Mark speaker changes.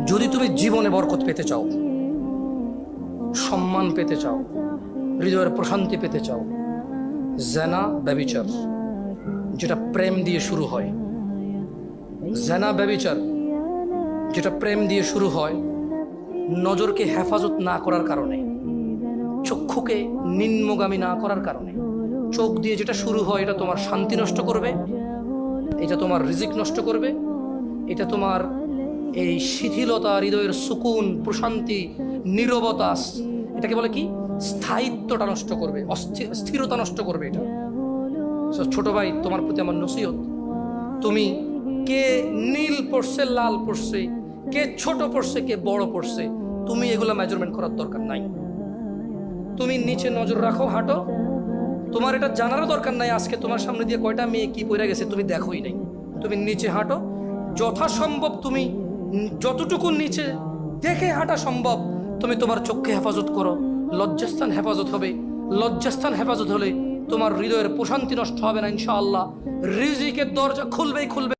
Speaker 1: যদি তুমি জীবনে বরকত পেতে চাও, সম্মান পেতে চাও, হৃদয়ের প্রশান্তি পেতে চাও, জেনা ব্যভিচার যেটা প্রেম দিয়ে শুরু হয়, জেনা ব্যভিচার যেটা প্রেম দিয়ে শুরু হয়, নজরকে হেফাজত না করার কারণে, চক্ষুকে নিম্নগামী না করার কারণে, চোখ দিয়ে যেটা শুরু হয় এটা তোমার শান্তি নষ্ট করবে, এটা তোমার রিজিক নষ্ট করবে, এটা তোমার এই শিথিলতা, হৃদয়ের সুকুন, প্রশান্তি, নীরবতা, এটাকে বলে কি স্থায়িত্বটা নষ্ট করবে, স্থিরতা নষ্ট করবে এটা। ছোট ভাই, তোমার প্রতি আমার নসিহত, তুমি কে নীল পড়ছে, লাল পড়ছে, কে ছোট পড়ছে, কে বড় পড়ছে, তুমি এগুলো মেজারমেন্ট করার দরকার নাই। তুমি নিচে নজর রাখো, হাঁটো, তোমার এটা জানারও দরকার নাই আজকে তোমার সামনে দিয়ে কয়টা মেয়ে কি পড়ে গেছে তুমি দেখোই নাই। তুমি নিচে হাঁটো, যথাসম্ভব তুমি যতটুকু নিচে দেখে হাঁটা সম্ভব তুমি তোমার চোখকে হেফাজত করো। লজ্জাস্থান হেফাজত হবে, লজ্জাস্থান হেফাজত হলে তোমার হৃদয়ের প্রশান্তি নষ্ট হবে না ইনশাআল্লাহ। রিজিকের দরজা খুলবেই খুলবে।